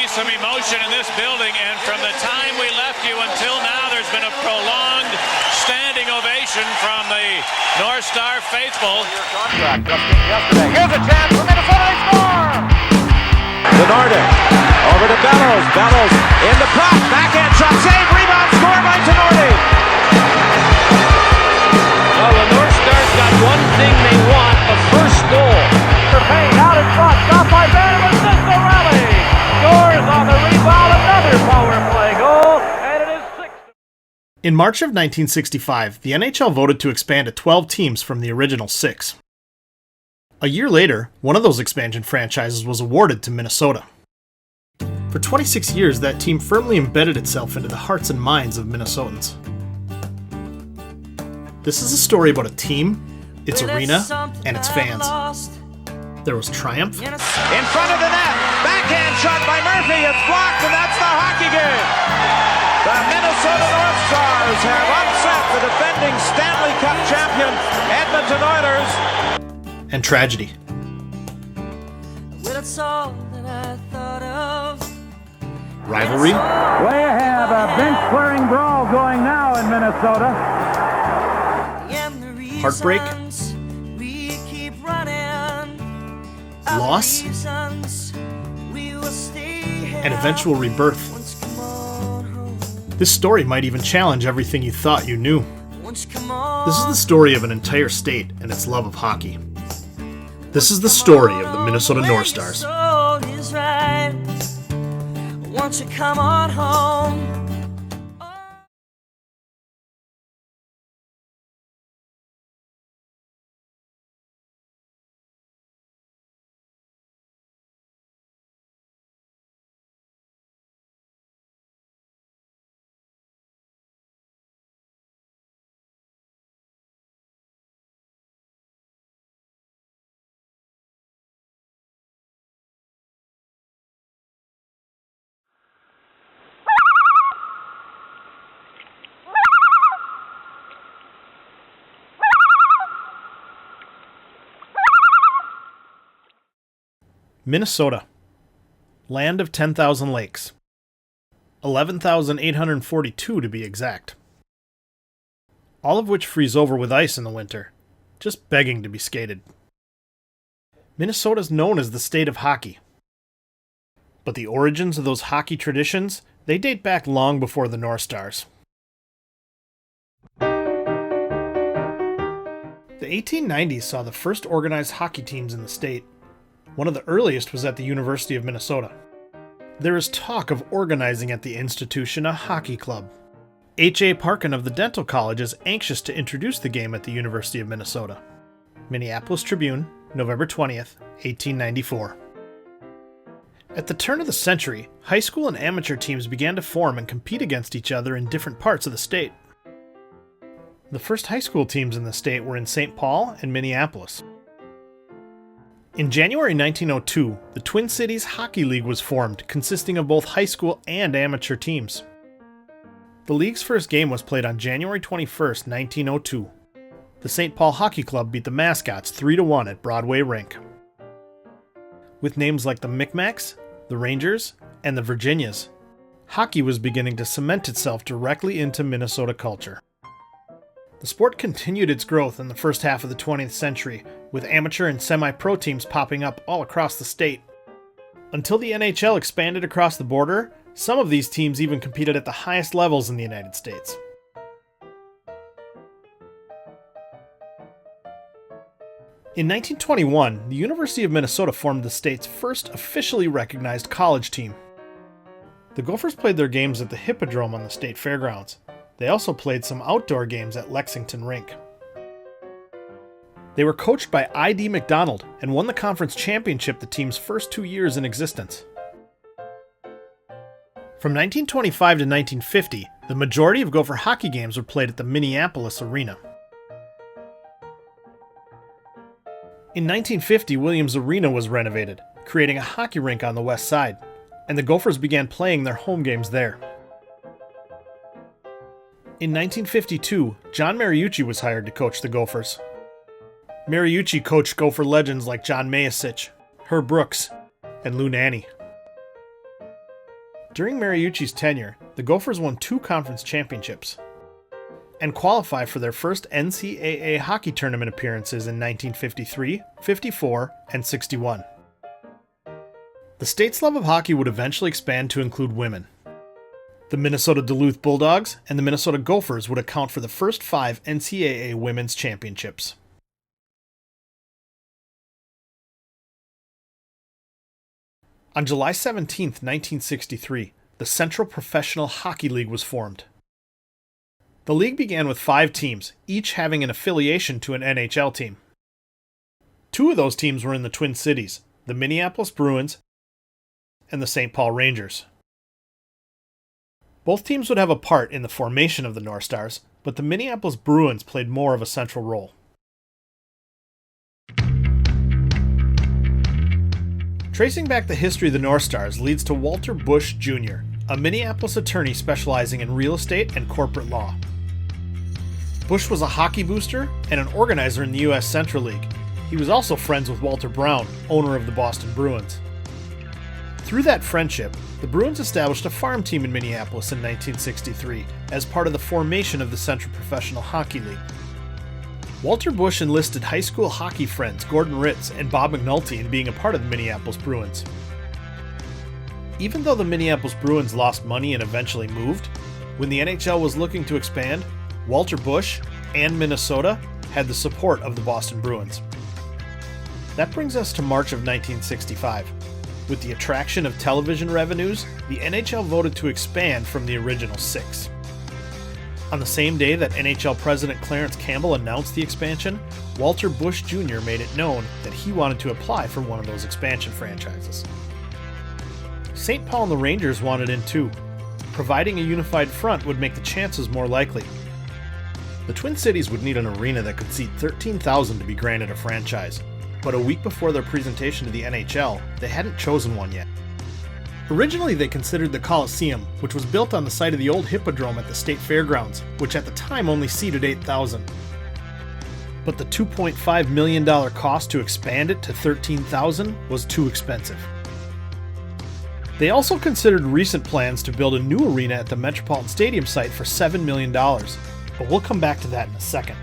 be some emotion in this building, and from the time we left you until now, there's been a prolonged standing ovation from the North Star faithful. Here's a chance for Minnesota, they score! Nordic, over to Bellows, Bellows in the puck, backhand shot, save, rebound, score by Tenorti. Well, the North Stars got one thing they want, a first goal. Payne out in front, stopped by Vanderbilt, Rally scores on the rebound, another power play goal, and it is 6. In March of 1965, the NHL voted to expand to 12 teams from the original 6. A year later, one of those expansion franchises was awarded to Minnesota. For 26 years, that team firmly embedded itself into the hearts and minds of Minnesotans. This is a story about a team, its arena, and its fans. There was triumph. In front of the net, backhand shot by Murphy, it's blocked, and that's the hockey game. The Minnesota North Stars have upset the defending Stanley Cup champion Edmonton Oilers. And tragedy. Rivalry. We have a bench-clearing brawl going now in Minnesota. Heartbreak. Loss. And eventual rebirth. This story might even challenge everything you thought you knew. This is the story of an entire state and its love of hockey. This is the story of the Minnesota North Stars. Won't you come on home? Minnesota. Land of 10,000 lakes. 11,842 to be exact. All of which freeze over with ice in the winter, just begging to be skated. Minnesota is known as the state of hockey. But the origins of those hockey traditions, they date back long before the North Stars. The 1890s saw the first organized hockey teams in the state. One of the earliest was at the University of Minnesota. There is talk of organizing at the institution a hockey club. H.A. Parkin of the Dental College is anxious to introduce the game at the University of Minnesota. Minneapolis Tribune, November 20th, 1894. At the turn of the century, high school and amateur teams began to form and compete against each other in different parts of the state. The first high school teams in the state were in St. Paul and Minneapolis. In January 1902, the Twin Cities Hockey League was formed, consisting of both high school and amateur teams. The league's first game was played on January 21, 1902. The St. Paul Hockey Club beat the Mascots 3-1 at Broadway Rink. With names like the Micmacs, the Rangers, and the Virginias, hockey was beginning to cement itself directly into Minnesota culture. The sport continued its growth in the first half of the 20th century, with amateur and semi-pro teams popping up all across the state. Until the NHL expanded across the border, some of these teams even competed at the highest levels in the United States. In 1921, the University of Minnesota formed the state's first officially recognized college team. The Gophers played their games at the Hippodrome on the state fairgrounds. They also played some outdoor games at Lexington Rink. They were coached by I.D. McDonald and won the conference championship the team's first 2 years in existence. From 1925 to 1950, the majority of Gopher hockey games were played at the Minneapolis Arena. In 1950, Williams Arena was renovated, creating a hockey rink on the west side, and the Gophers began playing their home games there. In 1952, John Mariucci was hired to coach the Gophers. Mariucci coached Gopher legends like John Mayasich, Herb Brooks, and Lou Nanne. During Mariucci's tenure, the Gophers won 2 conference championships and qualified for their first NCAA hockey tournament appearances in 1953, 54, and 61. The state's love of hockey would eventually expand to include women. The Minnesota Duluth Bulldogs and the Minnesota Gophers would account for the first 5 NCAA women's championships. On July 17, 1963, the Central Professional Hockey League was formed. The league began with 5 teams, each having an affiliation to an NHL team. 2 of those teams were in the Twin Cities, the Minneapolis Bruins and the St. Paul Rangers. Both teams would have a part in the formation of the North Stars, but the Minneapolis Bruins played more of a central role. Tracing back the history of the North Stars leads to Walter Bush Jr., a Minneapolis attorney specializing in real estate and corporate law. Bush was a hockey booster and an organizer in the U.S. Central League. He was also friends with Walter Brown, owner of the Boston Bruins. Through that friendship, the Bruins established a farm team in Minneapolis in 1963 as part of the formation of the Central Professional Hockey League. Walter Bush enlisted high school hockey friends Gordon Ritz and Bob McNulty in being a part of the Minneapolis Bruins. Even though the Minneapolis Bruins lost money and eventually moved, when the NHL was looking to expand, Walter Bush and Minnesota had the support of the Boston Bruins. That brings us to March of 1965. With the attraction of television revenues, the NHL voted to expand from the original 6. On the same day that NHL President Clarence Campbell announced the expansion, Walter Bush Jr. made it known that he wanted to apply for one of those expansion franchises. St. Paul and the Rangers wanted in too. Providing a unified front would make the chances more likely. The Twin Cities would need an arena that could seat 13,000 to be granted a franchise, but a week before their presentation to the NHL, they hadn't chosen one yet. Originally, they considered the Coliseum, which was built on the site of the old Hippodrome at the State Fairgrounds, which at the time only seated 8,000. But the $2.5 million cost to expand it to 13,000 was too expensive. They also considered recent plans to build a new arena at the Metropolitan Stadium site for $7 million, but we'll come back to that in a second.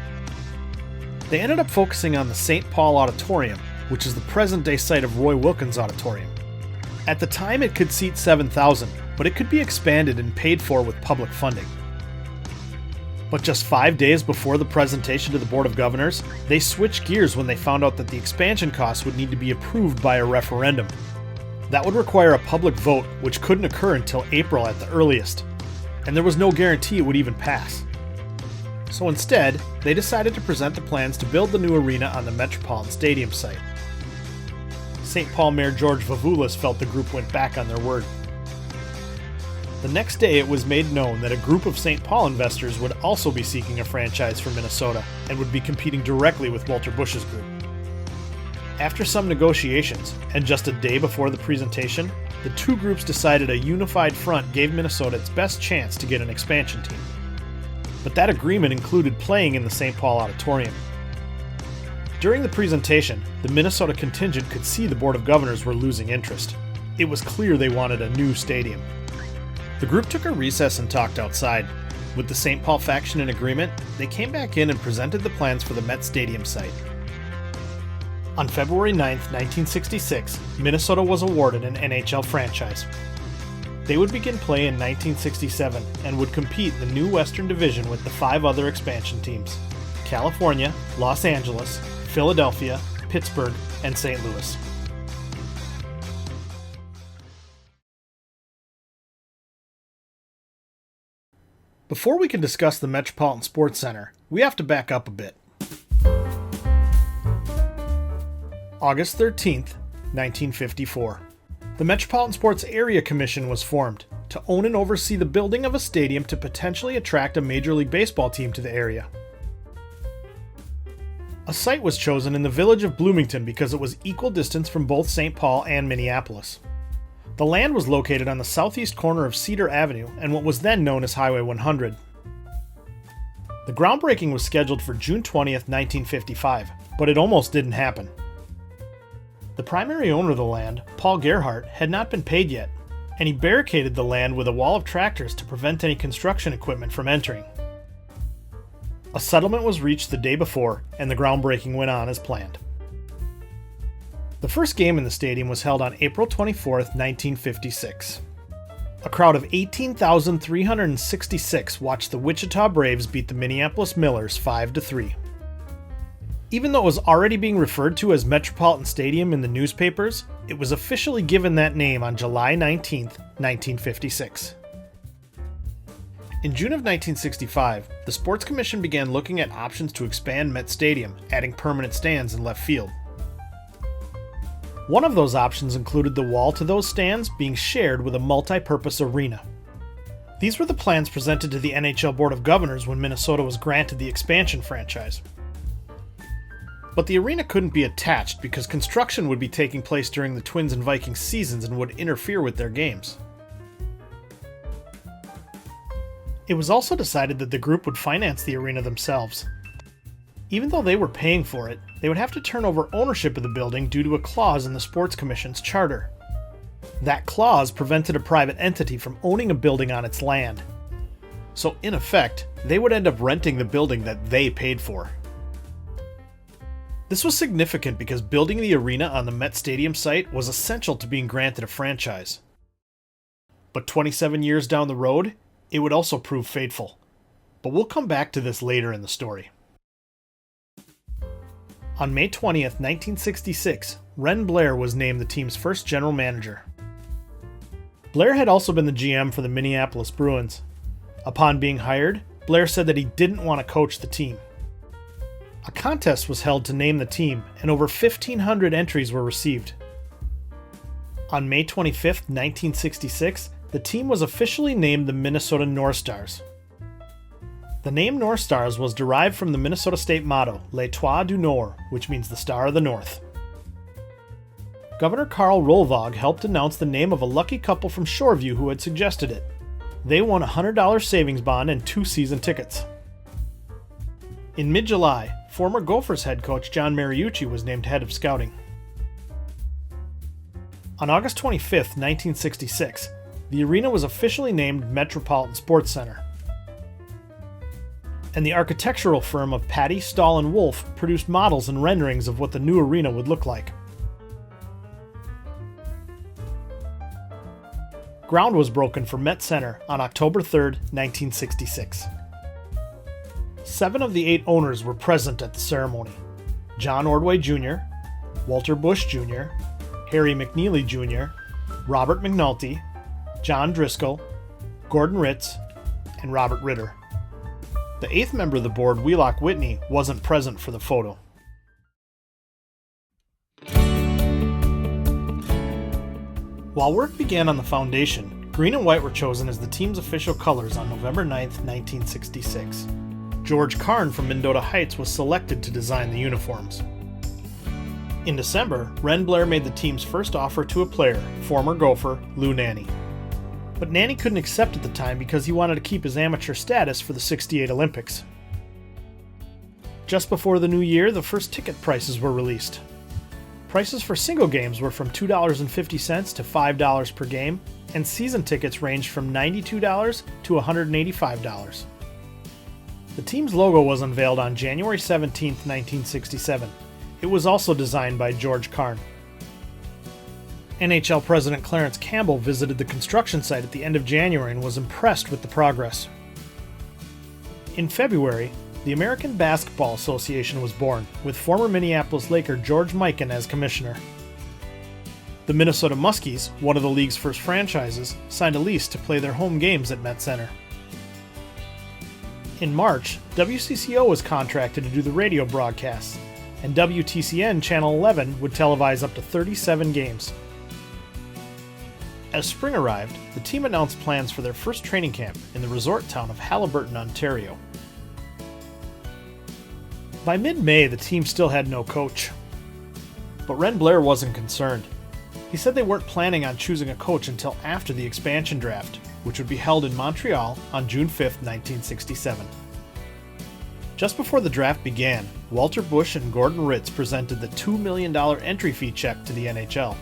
They ended up focusing on the St. Paul Auditorium, which is the present-day site of Roy Wilkins Auditorium. At the time, it could seat 7,000, but it could be expanded and paid for with public funding. But just 5 days before the presentation to the Board of Governors, they switched gears when they found out that the expansion costs would need to be approved by a referendum. That would require a public vote, which couldn't occur until April at the earliest, and there was no guarantee it would even pass. So instead, they decided to present the plans to build the new arena on the Metropolitan Stadium site. St. Paul Mayor George Vavoulis felt the group went back on their word. The next day, it was made known that a group of St. Paul investors would also be seeking a franchise for Minnesota and would be competing directly with Walter Bush's group. After some negotiations, and just a day before the presentation, the 2 groups decided a unified front gave Minnesota its best chance to get an expansion team. But that agreement included playing in the St. Paul Auditorium. During the presentation, the Minnesota contingent could see the Board of Governors were losing interest. It was clear they wanted a new stadium. The group took a recess and talked outside. With the St. Paul faction in agreement, they came back in and presented the plans for the Met Stadium site. On February 9, 1966, Minnesota was awarded an NHL franchise. They would begin play in 1967 and would compete in the new Western Division with the 5 other expansion teams: California, Los Angeles, Philadelphia, Pittsburgh, and St. Louis. Before we can discuss the Metropolitan Sports Center, we have to back up a bit. August 13th, 1954. The Metropolitan Sports Area Commission was formed to own and oversee the building of a stadium to potentially attract a Major League Baseball team to the area. A site was chosen in the village of Bloomington because it was equal distance from both St. Paul and Minneapolis. The land was located on the southeast corner of Cedar Avenue and what was then known as Highway 100. The groundbreaking was scheduled for June 20th, 1955, but it almost didn't happen. The primary owner of the land, Paul Gerhardt, had not been paid yet, and he barricaded the land with a wall of tractors to prevent any construction equipment from entering. A settlement was reached the day before, and the groundbreaking went on as planned. The first game in the stadium was held on April 24, 1956. A crowd of 18,366 watched the Wichita Braves beat the Minneapolis Millers 5-3. Even though it was already being referred to as Metropolitan Stadium in the newspapers, it was officially given that name on July 19, 1956. In June of 1965, the Sports Commission began looking at options to expand Met Stadium, adding permanent stands in left field. One of those options included the wall to those stands being shared with a multi-purpose arena. These were the plans presented to the NHL Board of Governors when Minnesota was granted the expansion franchise. But the arena couldn't be attached because construction would be taking place during the Twins and Vikings seasons and would interfere with their games. It was also decided that the group would finance the arena themselves. Even though they were paying for it, they would have to turn over ownership of the building due to a clause in the Sports Commission's charter. That clause prevented a private entity from owning a building on its land. So in effect, they would end up renting the building that they paid for. This was significant because building the arena on the Met Stadium site was essential to being granted a franchise. But 27 years down the road, it would also prove fateful. But we'll come back to this later in the story. On May 20th, 1966, Ren Blair was named the team's first general manager. Blair had also been the GM for the Minneapolis Bruins. Upon being hired, Blair said that he didn't want to coach the team. A contest was held to name the team, and over 1,500 entries were received. On May 25th, 1966, the team was officially named the Minnesota North Stars. The name North Stars was derived from the Minnesota state motto, L'Étoile du Nord, which means the Star of the North. Governor Karl Rolvog helped announce the name of a lucky couple from Shoreview who had suggested it. They won a $100 savings bond and 2 season tickets. In mid-July, former Gophers head coach John Mariucci was named head of scouting. On August 25, 1966, the arena was officially named Metropolitan Sports Center. And the architectural firm of Patty, Stahl & Wolf produced models and renderings of what the new arena would look like. Ground was broken for Met Center on October 3, 1966. 7 of the 8 owners were present at the ceremony: John Ordway Jr., Walter Bush Jr., Harry McNeely Jr., Robert McNulty, John Driscoll, Gordon Ritz, and Robert Ritter. The 8th member of the board, Wheelock Whitney, wasn't present for the photo. While work began on the foundation, green and white were chosen as the team's official colors on November 9, 1966. George Karn from Mendota Heights was selected to design the uniforms. In December, Ren Blair made the team's first offer to a player, former Gopher Lou Nanne. But Nanne couldn't accept at the time because he wanted to keep his amateur status for the '68 Olympics. Just before the new year, the first ticket prices were released. Prices for single games were from $2.50 to $5 per game, and season tickets ranged from $92 to $185. The team's logo was unveiled on January 17, 1967. It was also designed by George Karn. NHL President Clarence Campbell visited the construction site at the end of January and was impressed with the progress. In February, the American Basketball Association was born, with former Minneapolis Laker George Mikan as commissioner. The Minnesota Muskies, one of the league's first franchises, signed a lease to play their home games at Met Center. In March, WCCO was contracted to do the radio broadcasts, and WTCN Channel 11 would televise up to 37 games. As spring arrived, the team announced plans for their first training camp in the resort town of Haliburton, Ontario. By mid-May, the team still had no coach. But Ren Blair wasn't concerned. He said they weren't planning on choosing a coach until after the expansion draft, which would be held in Montreal on June 5, 1967. Just before the draft began, Walter Bush and Gordon Ritz presented the $2 million entry fee check to the NHL.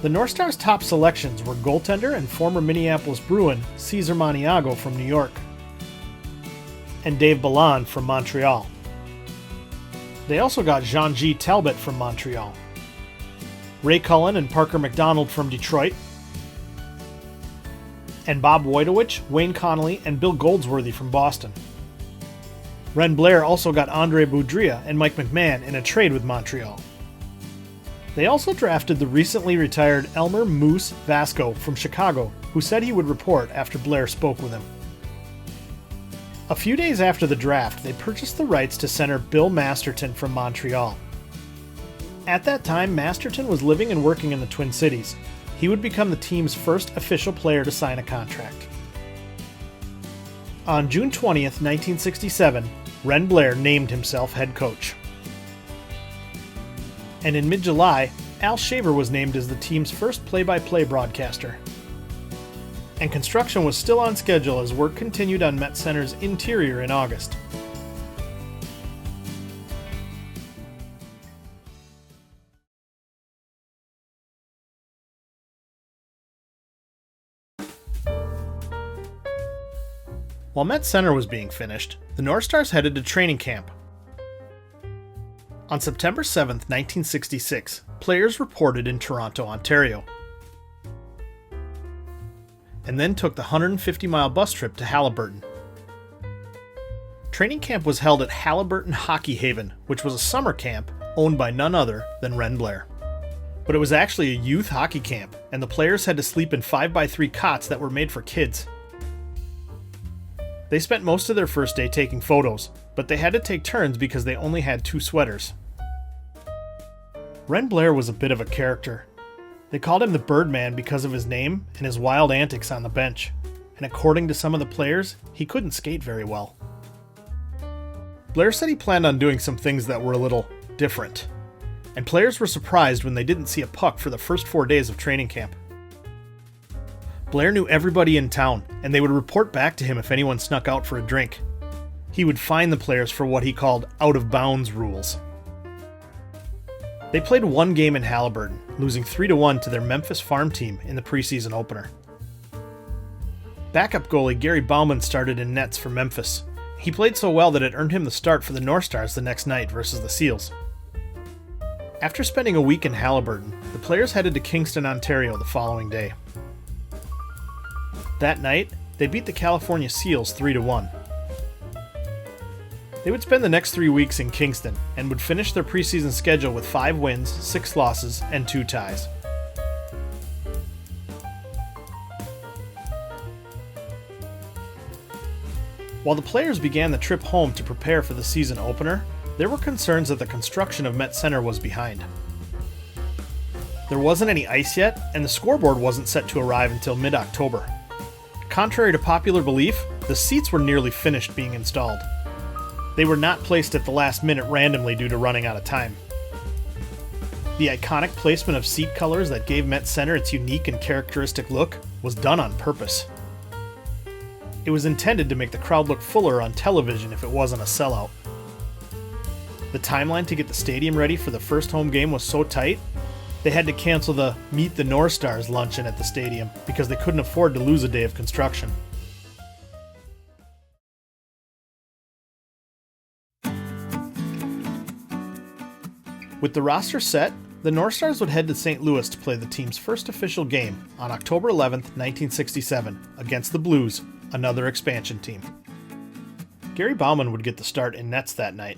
The North Stars' top selections were goaltender and former Minneapolis Bruin Cesar Maniago from New York, and Dave Ballan from Montreal. They also got Jean-Guy Talbot from Montreal, Ray Cullen and Parker McDonald from Detroit, and Bob Wojtowicz, Wayne Connolly, and Bill Goldsworthy from Boston. Ren Blair also got Andre Boudria and Mike McMahon in a trade with Montreal. They also drafted the recently retired Elmer Moose Vasco from Chicago, who said he would report after Blair spoke with him. A few days after the draft, they purchased the rights to center Bill Masterton from Montreal. At that time, Masterton was living and working in the Twin Cities. He would become the team's first official player to sign a contract. On June 20th, 1967, Ren Blair named himself head coach. And in mid-July, Al Shaver was named as the team's first play-by-play broadcaster. And construction was still on schedule as work continued on Met Center's interior in August. While Met Center was being finished, the North Stars headed to training camp. On September 7, 1966, players reported in Toronto, Ontario, and then took the 150-mile bus trip to Haliburton. Training camp was held at Haliburton Hockey Haven, which was a summer camp owned by none other than Ren Blair. But it was actually a youth hockey camp, and the players had to sleep in 5x3 cots that were made for kids. They spent most of their first day taking photos, but they had to take turns because they only had 2 sweaters. Ren Blair was a bit of a character. They called him the Birdman because of his name and his wild antics on the bench, and according to some of the players, he couldn't skate very well. Blair said he planned on doing some things that were a little different, and players were surprised when they didn't see a puck for the first 4 days of training camp. Blair knew everybody in town, and they would report back to him if anyone snuck out for a drink. He would fine the players for what he called out-of-bounds rules. They played 1 game in Haliburton, losing 3-1 to their Memphis farm team in the preseason opener. Backup goalie Gary Bauman started in nets for Memphis. He played so well that it earned him the start for the North Stars the next night versus the Seals. After spending a week in Haliburton, the players headed to Kingston, Ontario the following day. That night, they beat the California Seals 3-1. They would spend the next 3 weeks in Kingston and would finish their preseason schedule with 5 wins, 6 losses, and 2 ties. While the players began the trip home to prepare for the season opener, there were concerns that the construction of Met Center was behind. There wasn't any ice yet, and the scoreboard wasn't set to arrive until mid-October. Contrary to popular belief, the seats were nearly finished being installed. They were not placed at the last minute randomly due to running out of time. The iconic placement of seat colors that gave Met Center its unique and characteristic look was done on purpose. It was intended to make the crowd look fuller on television if it wasn't a sellout. The timeline to get the stadium ready for the first home game was so tight, they had to cancel the Meet the North Stars luncheon at the stadium because they couldn't afford to lose a day of construction. With the roster set, the North Stars would head to St. Louis to play the team's first official game on October 11th, 1967, against the Blues, another expansion team. Gary Bauman would get the start in nets that night.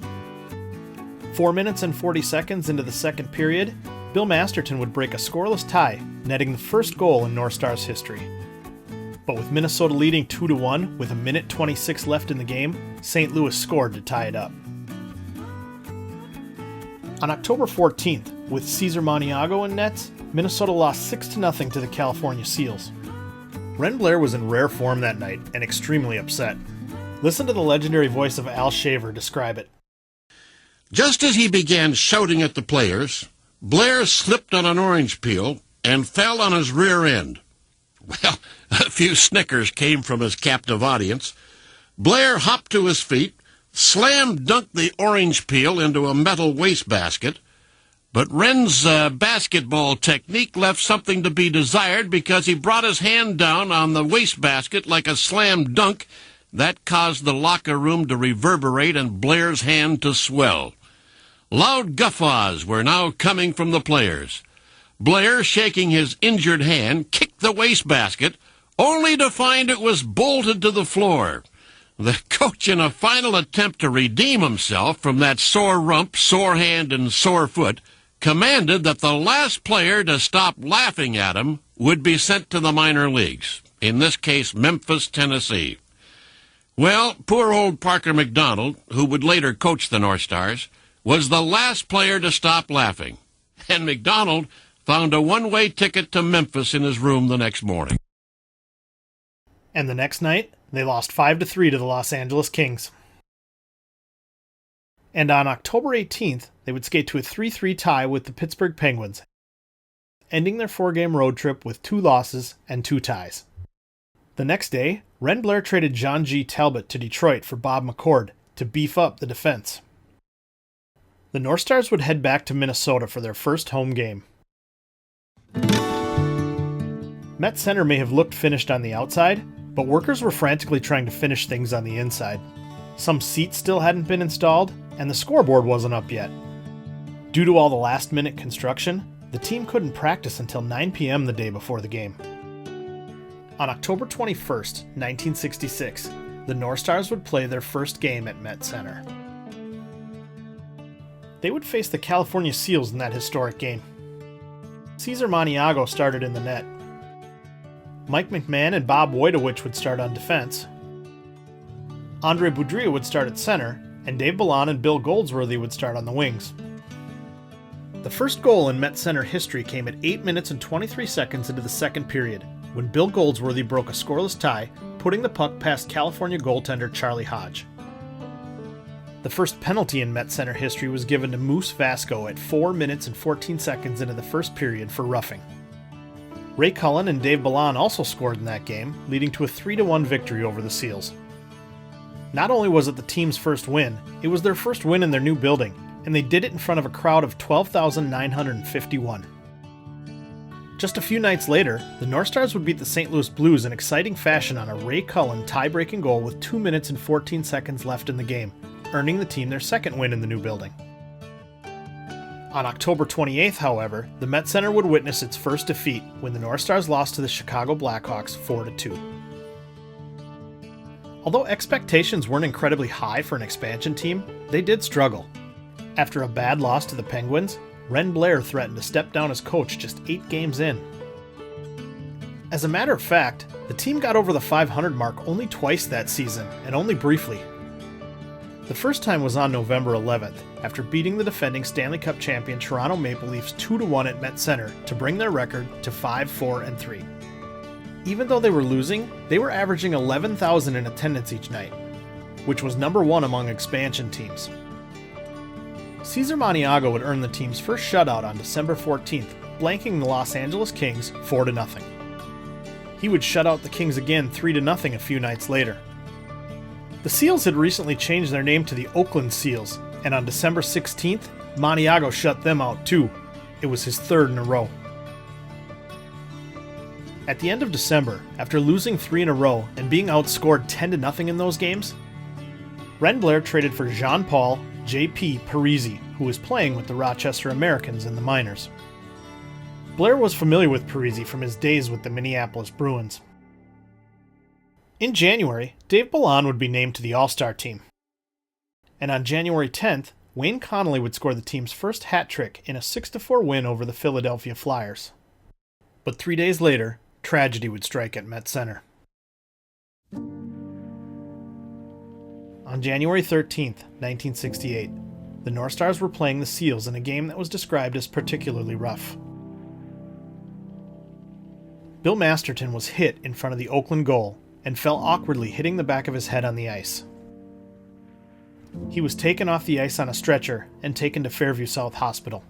4 minutes and 40 seconds into the second period, Bill Masterton would break a scoreless tie, netting the first goal in North Stars history. But with Minnesota leading 2-1 with 1:26 left in the game, St. Louis scored to tie it up. On October 14th, with Cesar Maniago in nets, Minnesota lost 6-0 to the California Seals. Ren Blair was in rare form that night and extremely upset. Listen to the legendary voice of Al Shaver describe it. Just as he began shouting at the players, Blair slipped on an orange peel and fell on his rear end. Well, a few snickers came from his captive audience. Blair hopped to his feet, slam-dunked the orange peel into a metal wastebasket, But Wren's basketball technique left something to be desired because he brought his hand down on the wastebasket like a slam dunk. That caused the locker room to reverberate and Blair's hand to swell. Loud guffaws were now coming from the players. Blair, shaking his injured hand, kicked the wastebasket, only to find it was bolted to the floor. The coach, in a final attempt to redeem himself from that sore rump, sore hand, and sore foot, commanded that the last player to stop laughing at him would be sent to the minor leagues, in this case Memphis, Tennessee. Well, poor old Parker McDonald, who would later coach the North Stars, was the last player to stop laughing. And McDonald found a one-way ticket to Memphis in his room the next morning. And the next night, they lost 5-3 to the Los Angeles Kings. And on October 18th, they would skate to a 3-3 tie with the Pittsburgh Penguins, ending their 4-game road trip with 2 losses and 2 ties. The next day, Ren Blair traded John G. Talbot to Detroit for Bob McCord to beef up the defense. The North Stars would head back to Minnesota for their first home game. Met Center may have looked finished on the outside, but workers were frantically trying to finish things on the inside. Some seats still hadn't been installed, and the scoreboard wasn't up yet. Due to all the last-minute construction, the team couldn't practice until 9 p.m. the day before the game. On October 21st, 1966, the North Stars would play their first game at Met Center. They would face the California Seals in that historic game. Cesar Maniago started in the net. Mike McMahon and Bob Wojtowicz would start on defense. Andre Boudria would start at center, and Dave Ballon and Bill Goldsworthy would start on the wings. The first goal in Met Center history came at 8 minutes and 23 seconds into the second period, when Bill Goldsworthy broke a scoreless tie, putting the puck past California goaltender Charlie Hodge. The first penalty in Met Center history was given to Moose Vasco at 4 minutes and 14 seconds into the first period for roughing. Ray Cullen and Dave Ballon also scored in that game, leading to a 3-1 victory over the Seals. Not only was it the team's first win, it was their first win in their new building, and they did it in front of a crowd of 12,951. Just a few nights later, the North Stars would beat the St. Louis Blues in exciting fashion on a Ray Cullen tie-breaking goal with 2 minutes and 14 seconds left in the game, earning the team their second win in the new building. On October 28th, however, the Met Center would witness its first defeat when the North Stars lost to the Chicago Blackhawks 4-2. Although expectations weren't incredibly high for an expansion team, they did struggle. After a bad loss to the Penguins, Ren Blair threatened to step down as coach just 8 games in. As a matter of fact, the team got over the 500 mark only twice that season, and only briefly. The first time was on November 11th, after beating the defending Stanley Cup champion Toronto Maple Leafs 2-1 at Met Center to bring their record to 5-4-3. Even though they were losing, they were averaging 11,000 in attendance each night, which was number 1 among expansion teams. Cesar Maniago would earn the team's first shutout on December 14th, blanking the Los Angeles Kings 4-0. He would shut out the Kings again 3-0 a few nights later. The Seals had recently changed their name to the Oakland Seals, and on December 16th, Maniago shut them out too. It was his 3rd in a row. At the end of December, after losing 3 in a row and being outscored 10-0 in those games, Ren Blair traded for Jean-Paul J.P. Parisi, who was playing with the Rochester Americans in the minors. Blair was familiar with Parisi from his days with the Minneapolis Bruins. In January, Dave Ballon would be named to the All-Star team. And on January 10th, Wayne Connolly would score the team's first hat trick in a 6-4 win over the Philadelphia Flyers. But 3 days later, tragedy would strike at Met Center. On January 13th, 1968, the North Stars were playing the Seals in a game that was described as particularly rough. Bill Masterton was hit in front of the Oakland goal and fell awkwardly, hitting the back of his head on the ice. He was taken off the ice on a stretcher and taken to Fairview South Hospital.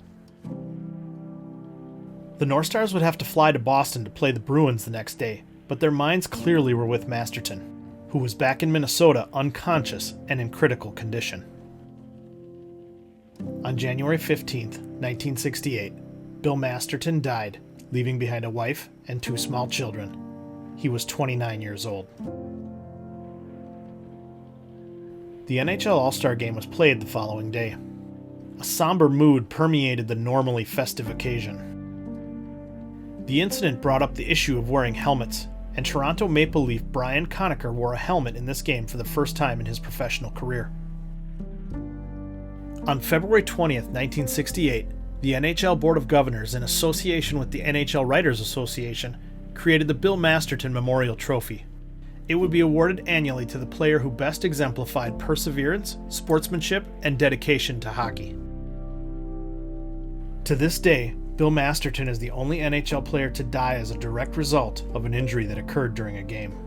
The North Stars would have to fly to Boston to play the Bruins the next day, but their minds clearly were with Masterton, who was back in Minnesota unconscious and in critical condition. On January 15th, 1968, Bill Masterton died, leaving behind a wife and 2 small children. He was 29 years old. The NHL All-Star Game was played the following day. A somber mood permeated the normally festive occasion. The incident brought up the issue of wearing helmets, and Toronto Maple Leaf Brian Conacher wore a helmet in this game for the first time in his professional career. On February 20th, 1968, the NHL Board of Governors, in association with the NHL Writers Association, created the Bill Masterton Memorial Trophy. It would be awarded annually to the player who best exemplified perseverance, sportsmanship, and dedication to hockey. To this day, Bill Masterton is the only NHL player to die as a direct result of an injury that occurred during a game.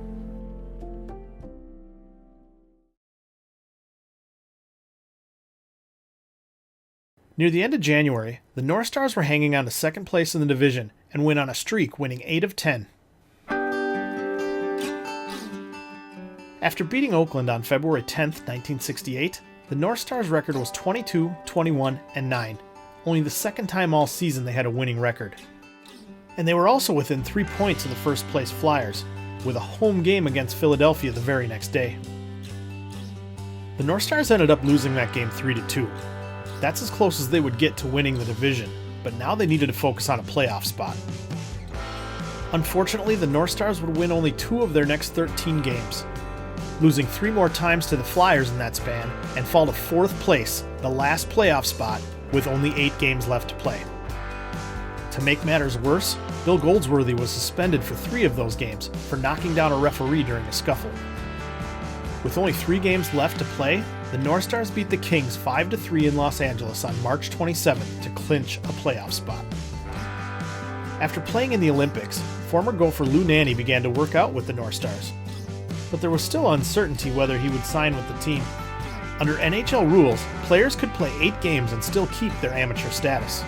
Near the end of January, the North Stars were hanging on to second place in the division and went on a streak, winning 8 of 10. After beating Oakland on February 10th, 1968, the North Stars' record was 22, 21, and 9, only the second time all season they had a winning record. And they were also within 3 points of the first place Flyers, with a home game against Philadelphia the very next day. The North Stars ended up losing that game 3-2. That's as close as they would get to winning the division, but now they needed to focus on a playoff spot. Unfortunately, the North Stars would win only 2 of their next 13 games, losing 3 more times to the Flyers in that span, and fall to 4th place, the last playoff spot, with only 8 games left to play. To make matters worse, Bill Goldsworthy was suspended for 3 of those games for knocking down a referee during a scuffle. With only 3 games left to play, the North Stars beat the Kings 5-3 in Los Angeles on March 27th to clinch a playoff spot. After playing in the Olympics, former Gopher Lou Nanne began to work out with the North Stars, but there was still uncertainty whether he would sign with the team. Under NHL rules, players could play 8 games and still keep their amateur status.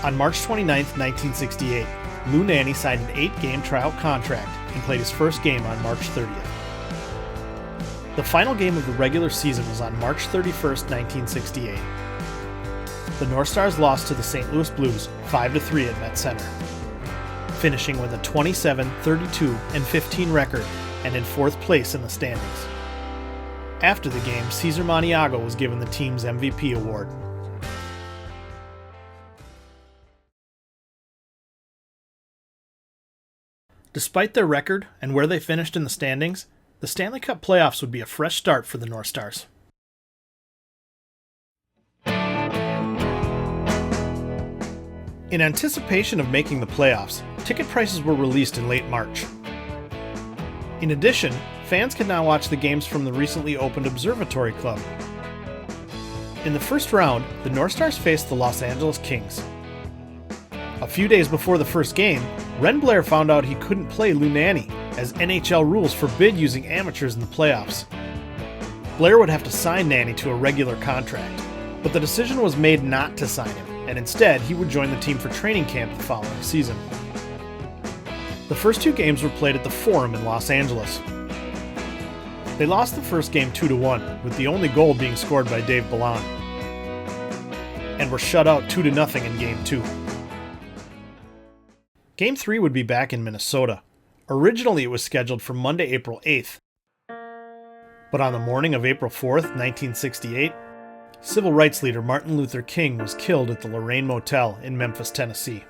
On March 29, 1968, Lou Nanne signed an 8-game tryout contract and played his first game on March 30th. The final game of the regular season was on March 31, 1968. The North Stars lost to the St. Louis Blues 5-3 at Met Center, finishing with a 27, 32, and 15 record and in 4th place in the standings. After the game, Cesar Maniago was given the team's MVP award. Despite their record and where they finished in the standings, the Stanley Cup playoffs would be a fresh start for the North Stars. In anticipation of making the playoffs, ticket prices were released in late March. In addition, fans can now watch the games from the recently opened Observatory Club. In the first round, the North Stars faced the Los Angeles Kings. A few days before the first game, Ren Blair found out he couldn't play Lou Nanne, as NHL rules forbid using amateurs in the playoffs. Blair would have to sign Nanne to a regular contract, but the decision was made not to sign him, and instead he would join the team for training camp the following season. The first 2 games were played at the Forum in Los Angeles. They lost the first game 2-1, with the only goal being scored by Dave Ballon, and were shut out 2-0 in Game 2. Game 3 would be back in Minnesota. Originally it was scheduled for Monday, April 8th. But on the morning of April 4th, 1968, civil rights leader Martin Luther King was killed at the Lorraine Motel in Memphis, Tennessee.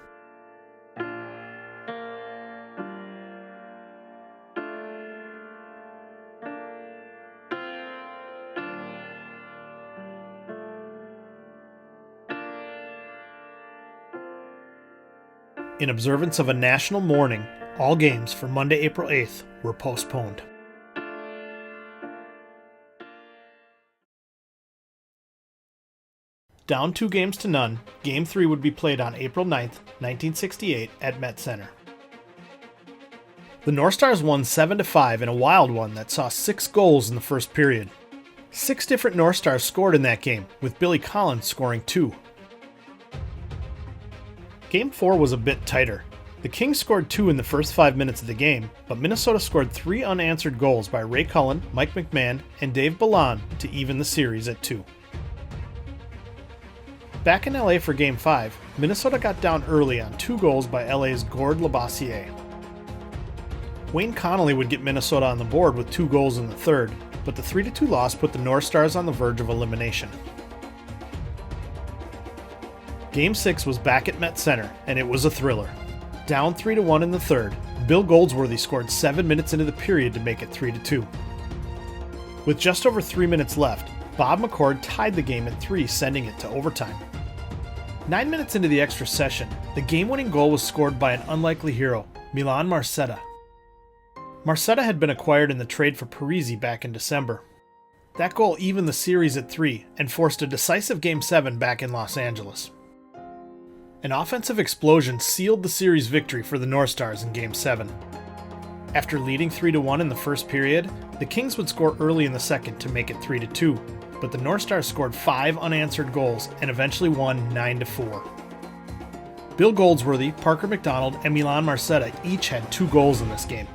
In observance of a national mourning, all games for Monday, April 8th were postponed. Down 2-0, Game 3 would be played on April 9th, 1968 at Met Center. The North Stars won 7-5 in a wild one that saw 6 goals in the first period. 6 different North Stars scored in that game, with Billy Collins scoring 2. Game 4 was a bit tighter. The Kings scored 2 in the first 5 minutes of the game, but Minnesota scored 3 unanswered goals by Ray Cullen, Mike McMahon, and Dave Ballon to even the series at 2. Back in LA for Game 5, Minnesota got down early on 2 goals by LA's Gord Labossiere. Wayne Connolly would get Minnesota on the board with 2 goals in the third, but the 3-2 loss put the North Stars on the verge of elimination. Game 6 was back at Met Center, and it was a thriller. Down 3-1 in the third, Bill Goldsworthy scored 7 minutes into the period to make it 3-2. With just over 3 minutes left, Bob McCord tied the game at 3, sending it to overtime. 9 minutes into the extra session, the game-winning goal was scored by an unlikely hero, Milan Marcetta. Marcetta had been acquired in the trade for Parisi back in December. That goal evened the series at 3 and forced a decisive Game 7 back in Los Angeles. An offensive explosion sealed the series victory for the North Stars in Game 7. After leading 3-1 in the first period, the Kings would score early in the second to make it 3-2, but the North Stars scored 5 unanswered goals and eventually won 9-4. Bill Goldsworthy, Parker McDonald, and Milan Marcetta each had 2 goals in this game.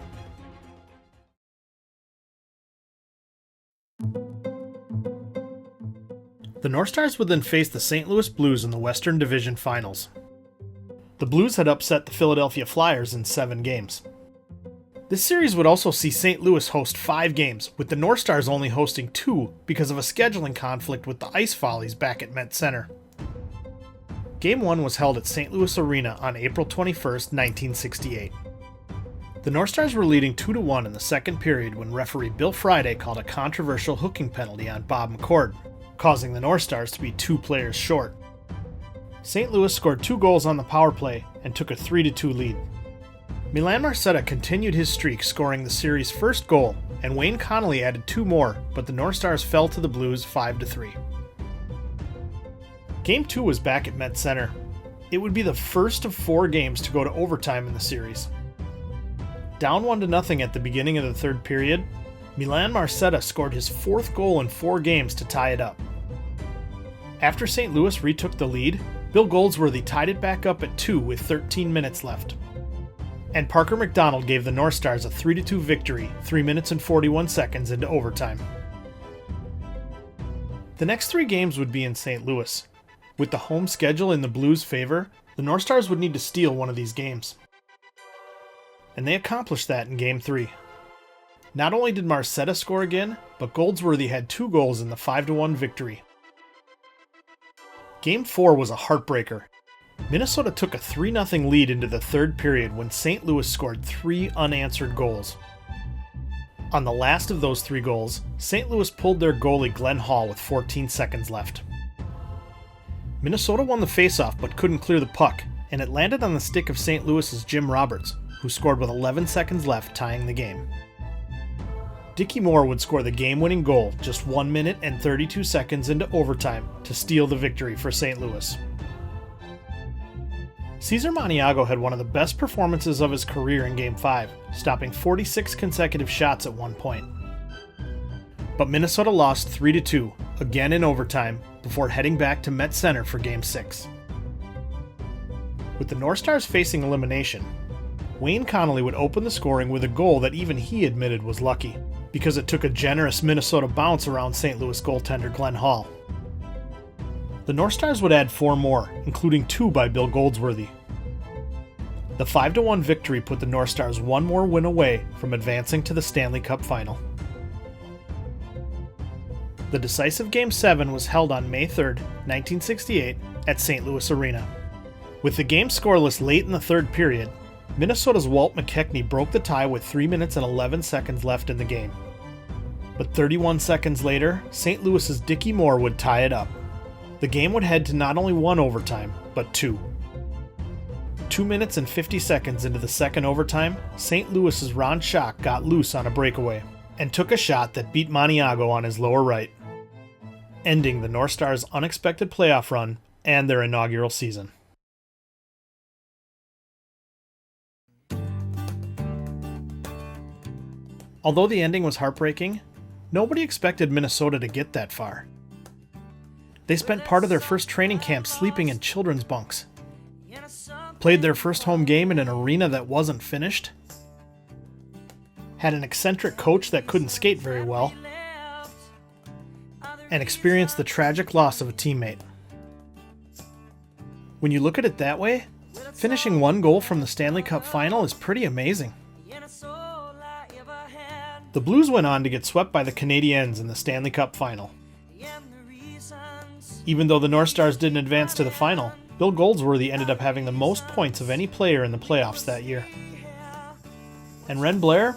The North Stars would then face the St. Louis Blues in the Western Division Finals. The Blues had upset the Philadelphia Flyers in 7 games. This series would also see St. Louis host 5 games, with the North Stars only hosting 2 because of a scheduling conflict with the Ice Follies back at Met Center. Game 1 was held at St. Louis Arena on April 21, 1968. The North Stars were leading 2-1 in the second period when referee Bill Friday called a controversial hooking penalty on Bob McCord, causing the North Stars to be 2 players short. St. Louis scored 2 goals on the power play and took a 3-2 lead. Milan Marcetta continued his streak, scoring the series' first goal, and Wayne Connolly added 2 more, but the North Stars fell to the Blues 5-3. Game 2 was back at Met Center. It would be the first of 4 games to go to overtime in the series. Down 1-0 at the beginning of the third period, Milan Marcetta scored his 4th goal in 4 games to tie it up. After St. Louis retook the lead, Bill Goldsworthy tied it back up at 2 with 13 minutes left. And Parker McDonald gave the North Stars a 3-2 victory 3 minutes and 41 seconds into overtime. The next 3 games would be in St. Louis. With the home schedule in the Blues' favor, the North Stars would need to steal one of these games. And they accomplished that in Game 3. Not only did Marcetta score again, but Goldsworthy had 2 goals in the 5-1 victory. Game 4 was a heartbreaker. Minnesota took a 3-0 lead into the third period when St. Louis scored 3 unanswered goals. On the last of those 3 goals, St. Louis pulled their goalie Glenn Hall with 14 seconds left. Minnesota won the faceoff but couldn't clear the puck, and it landed on the stick of St. Louis's Jim Roberts, who scored with 11 seconds left, tying the game. Dickie Moore would score the game-winning goal just 1 minute and 32 seconds into overtime to steal the victory for St. Louis. Cesar Maniago had one of the best performances of his career in Game 5, stopping 46 consecutive shots at one point. But Minnesota lost 3-2, again in overtime, before heading back to Met Center for Game 6. With the North Stars facing elimination, Wayne Connolly would open the scoring with a goal that even he admitted was lucky, because it took a generous Minnesota bounce around St. Louis goaltender Glenn Hall. The North Stars would add 4 more, including 2 by Bill Goldsworthy. The 5-1 victory put the North Stars 1 more win away from advancing to the Stanley Cup final. The decisive Game 7 was held on May 3, 1968, at St. Louis Arena. With the game scoreless late in the third period, Minnesota's Walt McKechnie broke the tie with 3 minutes and 11 seconds left in the game. But 31 seconds later, St. Louis's Dickie Moore would tie it up. The game would head to not only 1 overtime, but 2. 2 minutes and 50 seconds into the second overtime, St. Louis's Ron Schock got loose on a breakaway and took a shot that beat Maniago on his lower right, ending the North Stars' unexpected playoff run and their inaugural season. Although the ending was heartbreaking, nobody expected Minnesota to get that far. They spent part of their first training camp sleeping in children's bunks, played their first home game in an arena that wasn't finished, had an eccentric coach that couldn't skate very well, and experienced the tragic loss of a teammate. When you look at it that way, finishing 1 goal from the Stanley Cup final is pretty amazing. The Blues went on to get swept by the Canadiens in the Stanley Cup final. Even though the North Stars didn't advance to the final, Bill Goldsworthy ended up having the most points of any player in the playoffs that year. And Ren Blair?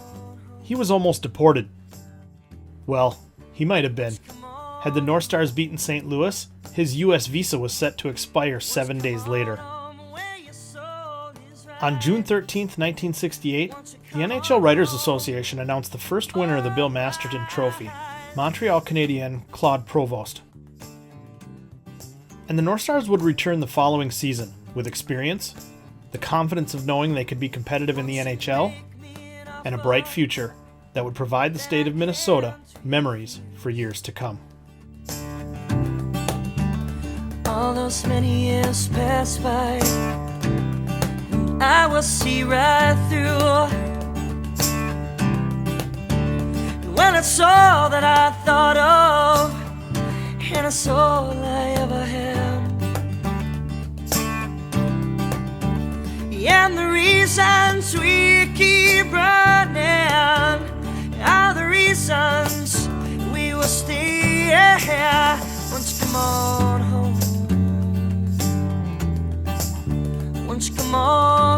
He was almost deported. Well, he might have been. Had the North Stars beaten St. Louis, his U.S. visa was set to expire 7 days later. On June 13, 1968, the NHL Writers Association announced the first winner of the Bill Masterton Trophy, Montreal Canadien Claude Provost. And the North Stars would return the following season with experience, the confidence of knowing they could be competitive in the NHL, and a bright future that would provide the state of Minnesota memories for years to come. All those many years pass by, and I will see right through. And when it's all that I thought of, and it's all I ever had, and the reasons we keep running are the reasons we will stay here. Won't you come on home? Won't you come on